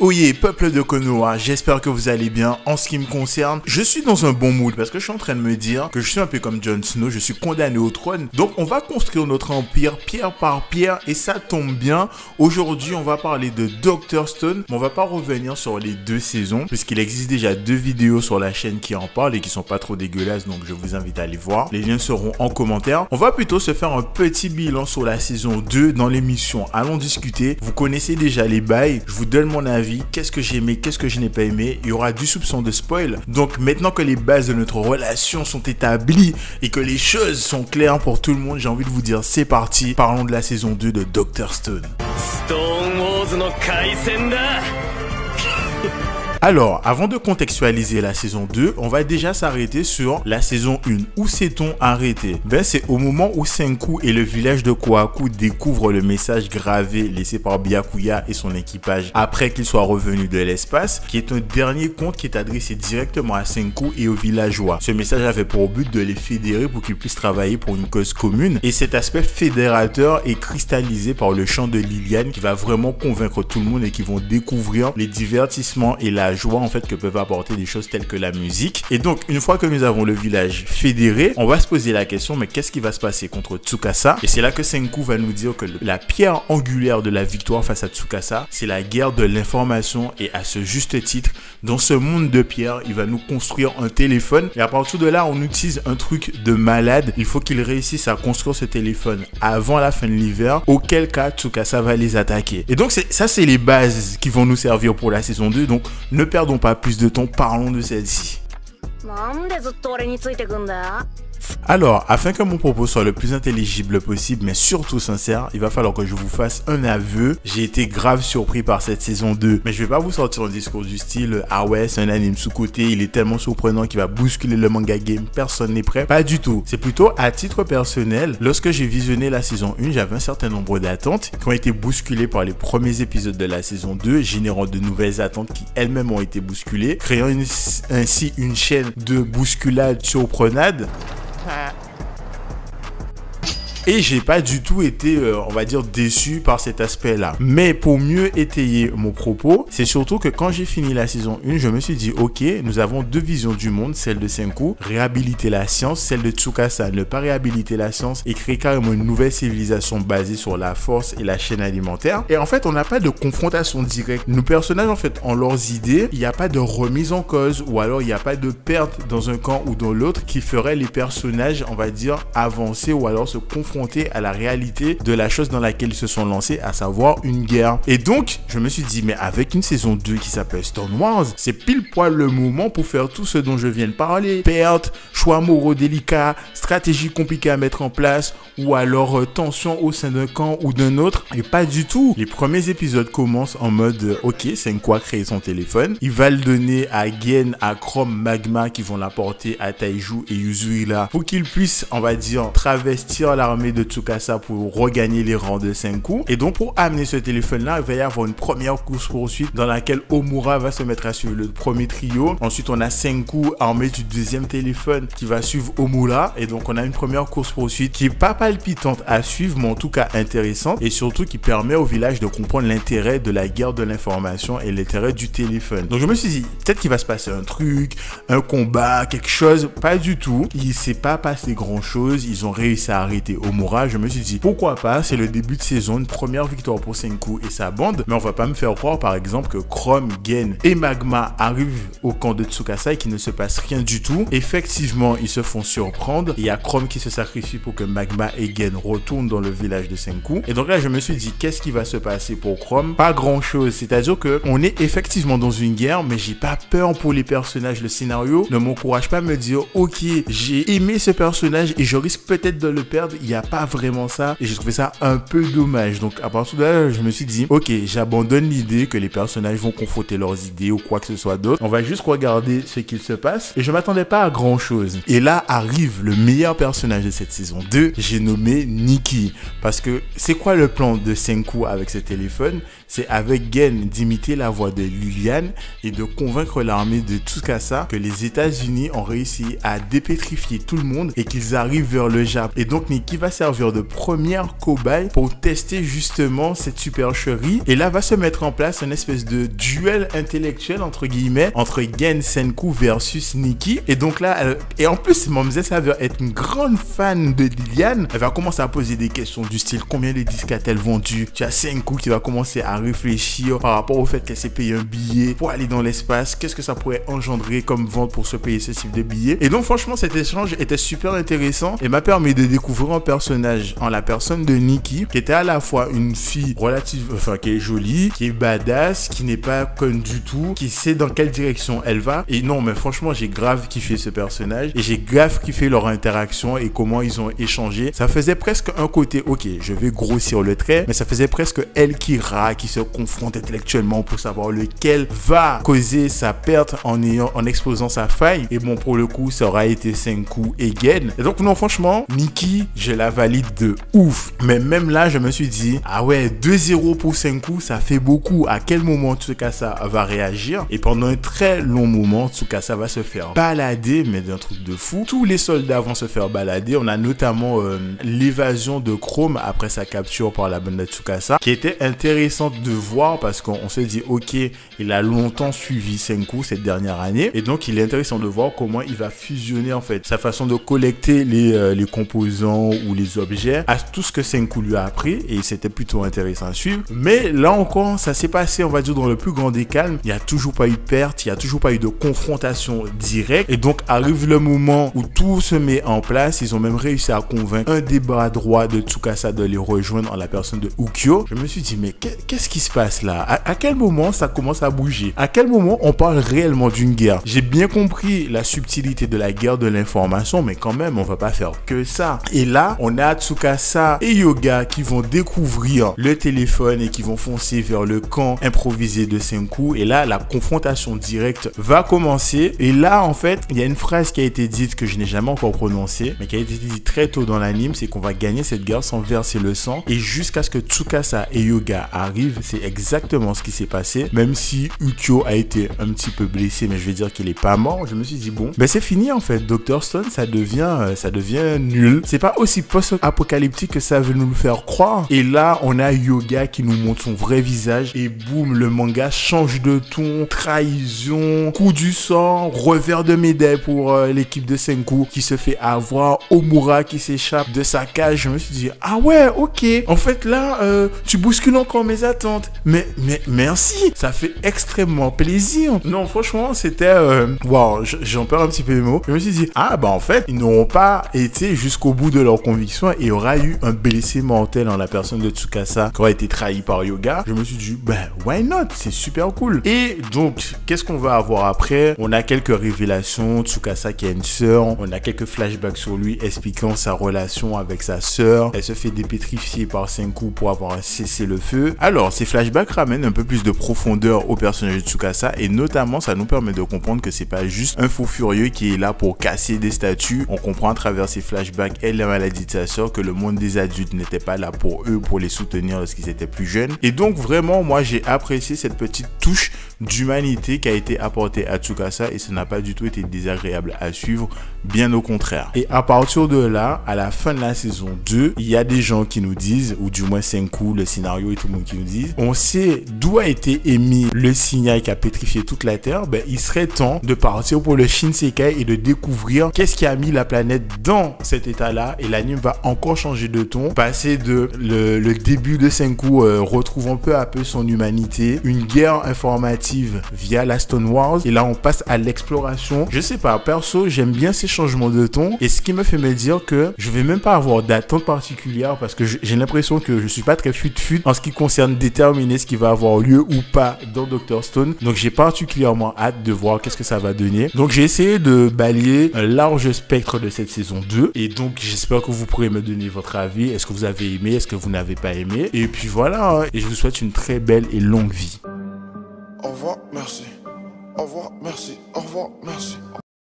Oyez, peuple de Konoha, j'espère que vous allez bien. En ce qui me concerne, je suis dans un bon mood parce que je suis en train de me dire que je suis un peu comme Jon Snow, je suis condamné au trône. Donc on va construire notre empire pierre par pierre et ça tombe bien. Aujourd'hui, on va parler de Dr. Stone, mais on va pas revenir sur les deux saisons puisqu'il existe déjà deux vidéos sur la chaîne qui en parlent et qui sont pas trop dégueulasses, donc je vous invite à aller voir. Les liens seront en commentaire. On va plutôt se faire un petit bilan sur la saison 2 dans l'émission Allons discuter. Vous connaissez déjà les bails, je vous donne mon avis, qu'est-ce que j'ai aimé, qu'est-ce que je n'ai pas aimé. Il y aura du soupçon de spoil. Donc maintenant que les bases de notre relation sont établies et que les choses sont claires pour tout le monde, j'ai envie de vous dire c'est parti. Parlons de la saison 2 de Dr. Stone. Alors, avant de contextualiser la saison 2, on va déjà s'arrêter sur la saison 1. Où s'est-on arrêté? Ben, c'est au moment où Senku et le village de Kohaku découvrent le message gravé laissé par Byakuya et son équipage après qu'ils soient revenus de l'espace, qui est un dernier conte qui est adressé directement à Senku et aux villageois. Ce message avait pour but de les fédérer pour qu'ils puissent travailler pour une cause commune, et cet aspect fédérateur est cristallisé par le chant de Liliane qui va vraiment convaincre tout le monde et qui vont découvrir les divertissements et la joie en fait que peuvent apporter des choses telles que la musique. Et donc une fois que nous avons le village fédéré, on va se poser la question, mais qu'est-ce qui va se passer contre Tsukasa? Et c'est là que Senku va nous dire que la pierre angulaire de la victoire face à Tsukasa, c'est la guerre de l'information. Et à ce juste titre, dans ce monde de pierre, il va nous construire un téléphone, et à partir de là on utilise un truc de malade. Il faut qu'il réussisse à construire ce téléphone avant la fin de l'hiver, auquel cas Tsukasa va les attaquer. Et donc ça c'est les bases qui vont nous servir pour la saison 2. Donc ne perdons pas plus de temps, parlons de celle-ci. Alors, afin que mon propos soit le plus intelligible possible, mais surtout sincère, il va falloir que je vous fasse un aveu. J'ai été grave surpris par cette saison 2. Mais je vais pas vous sortir un discours du style « Ah ouais, c'est un anime sous-côté, il est tellement surprenant qu'il va bousculer le manga game, personne n'est prêt ». Pas du tout. C'est plutôt à titre personnel. Lorsque j'ai visionné la saison 1, j'avais un certain nombre d'attentes qui ont été bousculées par les premiers épisodes de la saison 2, générant de nouvelles attentes qui elles-mêmes ont été bousculées, créant ainsi une chaîne de bousculades surprenades. Et j'ai pas du tout été, on va dire, déçu par cet aspect-là. Mais pour mieux étayer mon propos, c'est surtout que quand j'ai fini la saison 1, je me suis dit, ok, nous avons deux visions du monde, celle de Senku, réhabiliter la science, celle de Tsukasa, ne pas réhabiliter la science et créer carrément une nouvelle civilisation basée sur la force et la chaîne alimentaire. Et en fait, on n'a pas de confrontation directe. Nos personnages, en fait, ont leurs idées, il n'y a pas de remise en cause ou alors il n'y a pas de perte dans un camp ou dans l'autre qui ferait les personnages, on va dire, avancer ou alors se confronter à la réalité de la chose dans laquelle ils se sont lancés, à savoir une guerre. Et donc, je me suis dit, mais avec une saison 2 qui s'appelle Stone Wars, c'est pile poil le moment pour faire tout ce dont je viens de parler. Perte, choix moraux délicats, stratégie compliquée à mettre en place, ou alors tension au sein d'un camp ou d'un autre. Et pas du tout. Les premiers épisodes commencent en mode, ok, Senku a créé son téléphone. Il va le donner à Gen, à Chrome, Magma, qui vont l'apporter à Taiju et Yuzuhila pour qu'ils puissent, on va dire, travestir l'armée de Tsukasa pour regagner les rangs de Senku. Et donc pour amener ce téléphone là, il va y avoir une première course poursuite dans laquelle Omura va se mettre à suivre le premier trio. Ensuite on a Senku armé du deuxième téléphone qui va suivre Omura, et donc on a une première course poursuite qui est pas palpitante à suivre mais en tout cas intéressante, et surtout qui permet au village de comprendre l'intérêt de la guerre de l'information et l'intérêt du téléphone. Donc je me suis dit peut-être qu'il va se passer un truc, un combat, quelque chose. Pas du tout, il s'est pas passé grand chose. Ils ont réussi à arrêter Omura. Je me suis dit pourquoi pas, c'est le début de saison, une première victoire pour Senku et sa bande, mais on va pas me faire croire par exemple que Chrome, Gen et Magma arrivent au camp de Tsukasa et qu'il ne se passe rien du tout. Effectivement, ils se font surprendre. Il y a Chrome qui se sacrifie pour que Magma et Gen retournent dans le village de Senku. Et donc là, je me suis dit qu'est-ce qui va se passer pour Chrome? Pas grand chose. C'est-à-dire que on est effectivement dans une guerre, mais j'ai pas peur pour les personnages. Le scénario ne m'encourage pas à me dire ok, j'ai aimé ce personnage et je risque peut-être de le perdre. Il y a pas vraiment ça et j'ai trouvé ça un peu dommage. Donc à partir de là, je me suis dit ok, j'abandonne l'idée que les personnages vont confronter leurs idées ou quoi que ce soit d'autre. On va juste regarder ce qu'il se passe, et je m'attendais pas à grand chose. Et là arrive le meilleur personnage de cette saison 2, j'ai nommé Nikki. Parce que c'est quoi le plan de Senku avec ce téléphone? c'est avec Gen d'imiter la voix de Lilian et de convaincre l'armée de Tsukasa que les États-Unis ont réussi à dépétrifier tout le monde et qu'ils arrivent vers le Japon. Et donc Nikki va servir de première cobaye pour tester justement cette supercherie. Et là va se mettre en place une espèce de duel intellectuel entre guillemets entre Gen Senku versus Nikki. Et donc là, et en plus Momzes s'avère être une grande fan de Lilian. Elle va commencer à poser des questions du style combien de disques a-t-elle vendu. Tu as Senku qui va commencer à réfléchir par rapport au fait qu'elle s'est payé un billet pour aller dans l'espace. Qu'est-ce que ça pourrait engendrer comme vente pour se payer ce type de billets. Et donc franchement cet échange était super intéressant et m'a permis de découvrir un personnage en la personne de Nikki qui était à la fois une fille relative, enfin qui est jolie, qui est badass, qui n'est pas conne du tout, qui sait dans quelle direction elle va. Et non mais franchement j'ai grave kiffé ce personnage et j'ai grave kiffé leur interaction et comment ils ont échangé. Ça faisait presque un côté, ok je vais grossir le trait, mais ça faisait presque elle qui se confronte intellectuellement pour savoir lequel va causer sa perte en exposant sa faille. Et bon pour le coup ça aura été Senku et Gen. Et donc non franchement Nikki je la valide de ouf. Mais même là je me suis dit ah ouais 2-0 pour Senku ça fait beaucoup. À quel moment Tsukasa va réagir? Et pendant un très long moment Tsukasa va se faire balader mais d'un truc de fou. Tous les soldats vont se faire balader. On a notamment l'évasion de Chrome après sa capture par la bande de Tsukasa qui était intéressante de voir parce qu'on se dit ok il a longtemps suivi Senku cette dernière année et donc il est intéressant de voir comment il va fusionner en fait sa façon de collecter les composants ou les objets à tout ce que Senku lui a appris et c'était plutôt intéressant à suivre. Mais là encore ça s'est passé on va dire dans le plus grand des calmes. Il n'y a toujours pas eu de perte, il n'y a toujours pas eu de confrontation directe et donc arrive le moment où tout se met en place. Ils ont même réussi à convaincre un des bras droits de Tsukasa de les rejoindre en la personne de Ukyo. Je me suis dit mais qu'est-ce qui se passe là? À quel moment ça commence à bouger? À quel moment on parle réellement d'une guerre? J'ai bien compris la subtilité de la guerre de l'information mais quand même on va pas faire que ça. Et là on a Tsukasa et Yoga qui vont découvrir le téléphone et qui vont foncer vers le camp improvisé de Senku et là la confrontation directe va commencer. Et là en fait il y a une phrase qui a été dite que je n'ai jamais encore prononcée mais qui a été dite très tôt dans l'anime, c'est qu'on va gagner cette guerre sans verser le sang. Et jusqu'à ce que Tsukasa et Yoga arrivent, c'est exactement ce qui s'est passé. Même si Ukyo a été un petit peu blessé, mais je vais dire qu'il est pas mort, je me suis dit bon, ben c'est fini en fait. Dr Stone, ça devient nul. C'est pas aussi post-apocalyptique que ça veut nous le faire croire. Et là, on a Yoga qui nous montre son vrai visage et boum, le manga change de ton, trahison, coup du sang, revers de médaille pour l'équipe de Senku qui se fait avoir, Omura qui s'échappe de sa cage. Je me suis dit ah ouais, ok. En fait là, tu bouscules encore mes attentes. Mais merci, ça fait extrêmement plaisir. Non, franchement, c'était waouh, j'en perds un petit peu les mots. Je me suis dit ah bah en fait, ils n'auront pas été jusqu'au bout de leur conviction et il y aura eu un blessé mortel en la personne de Tsukasa qui aura été trahi par Yoga. Je me suis dit ben why not, c'est super cool. Et donc qu'est-ce qu'on va avoir après? On a quelques révélations, Tsukasa qui a une sœur, on a quelques flashbacks sur lui expliquant sa relation avec sa sœur. Elle se fait dépétrifier par Senku pour avoir un cessez-le-feu. Alors ces flashbacks ramènent un peu plus de profondeur au personnage de Tsukasa et notamment ça nous permet de comprendre que c'est pas juste un fou furieux qui est là pour casser des statues. On comprend à travers ces flashbacks et la maladie de sa sœur que le monde des adultes n'était pas là pour eux, pour les soutenir lorsqu'ils étaient plus jeunes. Et donc vraiment moi j'ai apprécié cette petite touche d'humanité qui a été apportée à Tsukasa et ça n'a pas du tout été désagréable à suivre, bien au contraire. Et à partir de là, à la fin de la saison 2, il y a des gens qui nous disent, ou du moins Senku, le scénario et tout le monde qui nous disent, on sait d'où a été émis le signal qui a pétrifié toute la Terre, ben il serait temps de partir pour le Shinsekai et de découvrir qu'est-ce qui a mis la planète dans cet état-là. Et l'anime va encore changer de ton, passer de le début de Senku retrouvant peu à peu son humanité, une guerre informative via la Stone Wars, et là on passe à l'exploration. Je sais pas, perso j'aime bien ces changements de ton et ce qui me fait me dire que je vais même pas avoir d'attente particulière parce que j'ai l'impression que je suis pas très fut en ce qui concerne déterminer ce qui va avoir lieu ou pas dans Dr Stone. Donc j'ai particulièrement hâte de voir qu'est-ce que ça va donner. Donc j'ai essayé de balayer un large spectre de cette saison 2 et donc j'espère que vous pourrez me donner votre avis. Est-ce que vous avez aimé? Est-ce que vous n'avez pas aimé? Et puis voilà, et je vous souhaite une très belle et longue vie. Au revoir, merci. Au revoir, merci. Au revoir, merci.